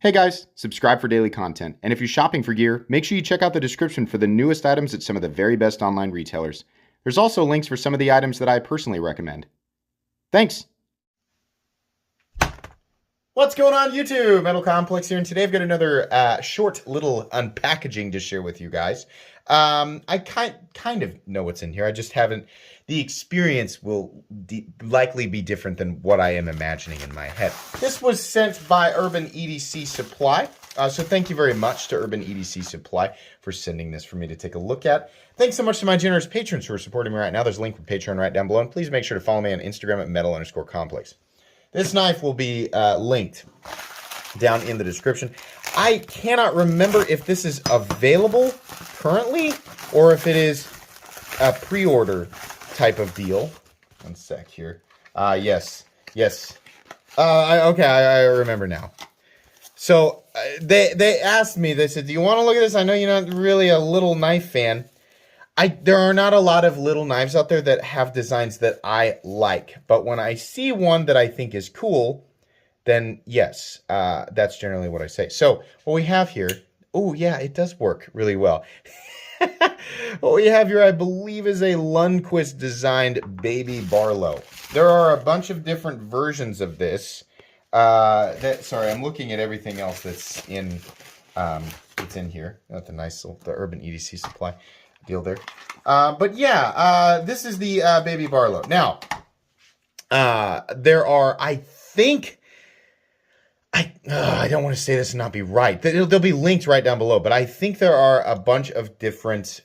Hey guys, subscribe for daily content. And if you're shopping for gear, make sure you check out the description for the newest items at some of the very best online retailers. There's also links for some of the items that I personally recommend. Thanks! What's going on, YouTube? Metal Complex here, and today I've got another short little unpackaging to share with you guys. I kind of know what's in here. I just haven't. The experience will likely be different than what I am imagining in my head. This was sent by Urban EDC Supply. So thank you very much to Urban EDC Supply for sending this for me to take a look at. Thanks so much to my generous patrons who are supporting me right now. There's a link for Patreon right down below. And please make sure to follow me on Instagram at metal_complex. This knife will be linked down in the description. I cannot remember if this is available currently or if it is a pre-order type of deal. One sec here. Yes. Okay, I remember now. So they asked me, they said, do you want to look at this? I know you're not really a little knife fan. There are not a lot of little knives out there that have designs that I like. But when I see one that I think is cool, then yes, that's generally what I say. So what we have here, oh yeah, it does work really well. What we have here, I believe, is a Lundquist designed baby Barlow. There are a bunch of different versions of this. Sorry, I'm looking at everything else that's in here. Not the nice little, the Urban EDC Supply deal there. But yeah, this is the baby Barlow. Now, there are, I think, I don't want to say this and not be right. They'll be linked right down below, but I think there are a bunch of different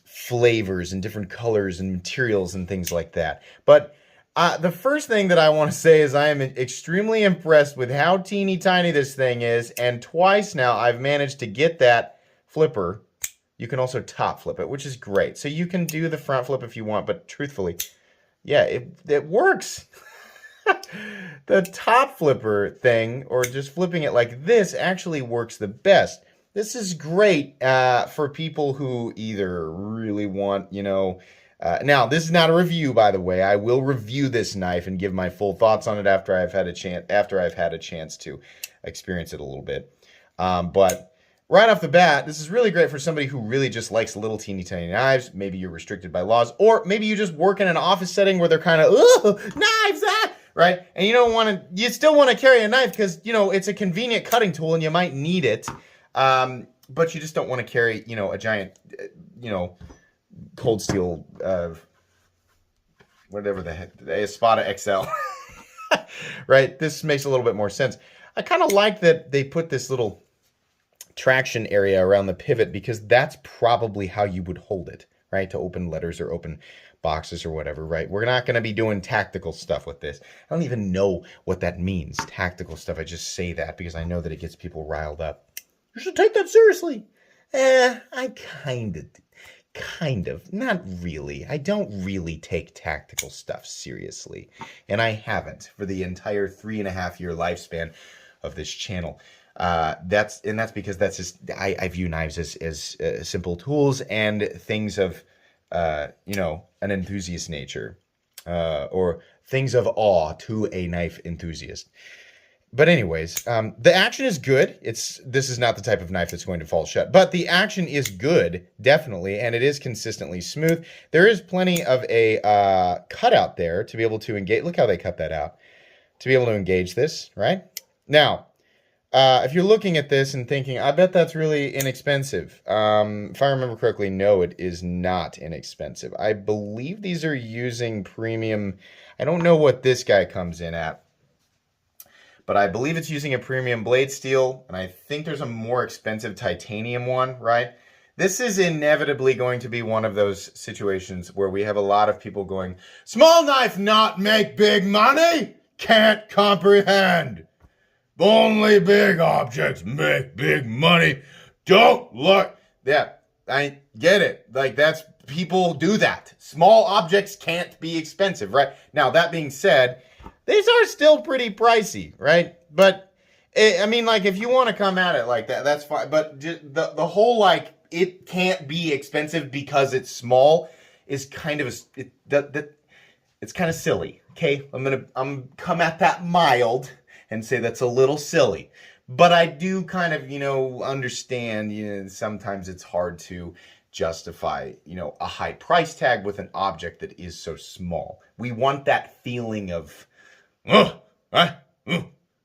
flavors and different colors and materials and things like that. But the first thing that I want to say is I am extremely impressed with how teeny tiny this thing is, and twice now I've managed to get that flipper. You can also top flip it, which is great. So you can do the front flip if you want, but truthfully, yeah, it works. The top flipper thing, or just flipping it like this, actually works the best. This is great for people who either really want, now, this is not a review, by the way. I will review this knife and give my full thoughts on it after I've had a chance to experience it a little bit. But right off the bat, this is really great for somebody who really just likes little teeny tiny knives. Maybe you're restricted by laws, or maybe you just work in an office setting where they're kind of, knives, right? And you still want to carry a knife because, it's a convenient cutting tool and you might need it. But you just don't want to carry, a giant, cold steel, whatever the heck, a Espada XL, right? This makes a little bit more sense. I kind of like that they put this little traction area around the pivot because that's probably how you would hold it, right? To open letters or open boxes or whatever, right? We're not going to be doing tactical stuff with this. I don't even know what that means, tactical stuff. I just say that because I know that it gets people riled up. You should take that seriously. I kind of, not really. I don't really take tactical stuff seriously. And I haven't for the entire 3.5-year lifespan of this channel. That's because that's just, I view knives as simple tools and things of, an enthusiast nature, or things of awe to a knife enthusiast. But anyways, the action is good. This is not the type of knife that's going to fall shut, but the action is good, definitely, and it is consistently smooth. There is plenty of a cutout there to be able to engage. Look how they cut that out. To be able to engage this, right? Now, if you're looking at this and thinking, I bet that's really inexpensive. If I remember correctly, no, it is not inexpensive. I believe these are using premium. I don't know what this guy comes in at, but I believe it's using a premium blade steel, and I think there's a more expensive titanium one, right? This is inevitably going to be one of those situations where we have a lot of people going, small knife not make big money? Can't comprehend. Only big objects make big money. Don't look. Yeah, I get it. Like, people do that. Small objects can't be expensive, right? Now, that being said, these are still pretty pricey, right? But, if you want to come at it like that, that's fine. But the whole, it can't be expensive because it's small is kind of it's kind of silly, okay? I'm come at that mild and say that's a little silly. But I do kind of, understand, sometimes it's hard to justify, a high price tag with an object that is so small. We want that feeling of, oh,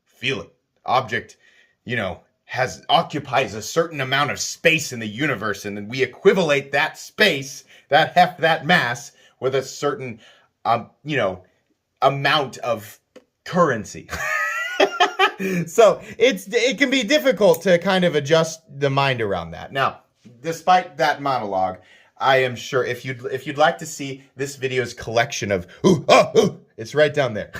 feel it. Object, occupies a certain amount of space in the universe, and then we equivalate that space, that mass, with a certain, amount of currency. So it can be difficult to kind of adjust the mind around that. Now, despite that monologue, I am sure if you'd like to see this video's collection of it's right down there.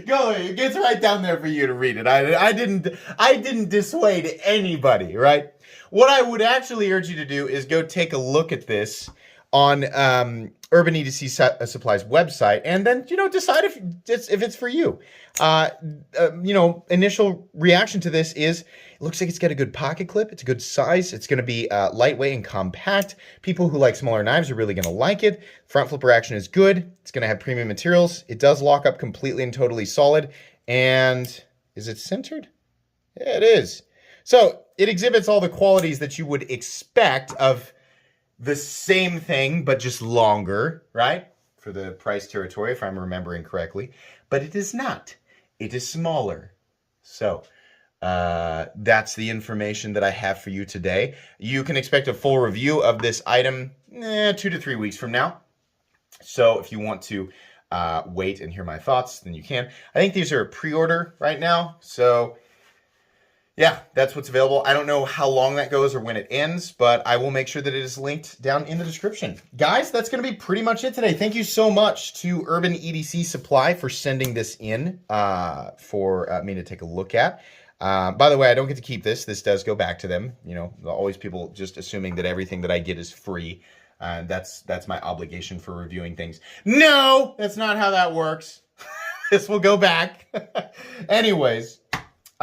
Go, it gets right down there for you to read it. I didn't dissuade anybody, right? What I would actually urge you to do is go take a look at this on Urban EDC Supply's website, and then decide if it's for you. Initial reaction to this is it looks like it's got a good pocket clip. It's a good size. It's going to be lightweight and compact. People who like smaller knives are really going to like it. Front flipper action is good. It's going to have premium materials. It does lock up completely and totally solid. And is it centered? Yeah, it is. So it exhibits all the qualities that you would expect of the same thing, but just longer, right? For the price territory, if I'm remembering correctly. But it is not. It is smaller. So that's the information that I have for you today. You can expect a full review of this item 2 to 3 weeks from now. So if you want to wait and hear my thoughts, then you can. I think these are a pre-order right now. So yeah, that's what's available. I don't know how long that goes or when it ends, but I will make sure that it is linked down in the description. Guys, that's going to be pretty much it today. Thank you so much to Urban EDC Supply for sending this in for me to take a look at. By the way, I don't get to keep this. This does go back to them. Always people just assuming that everything that I get is free. That's my obligation for reviewing things. No, that's not how that works. This will go back. Anyways.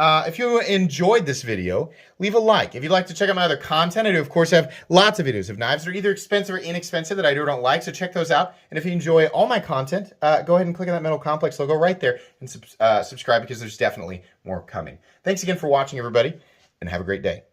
If you enjoyed this video, leave a like. If you'd like to check out my other content, I do, of course, have lots of videos of knives that are either expensive or inexpensive that I don't like, so check those out. And if you enjoy all my content, go ahead and click on that Metal Complex logo right there and subscribe because there's definitely more coming. Thanks again for watching, everybody, and have a great day.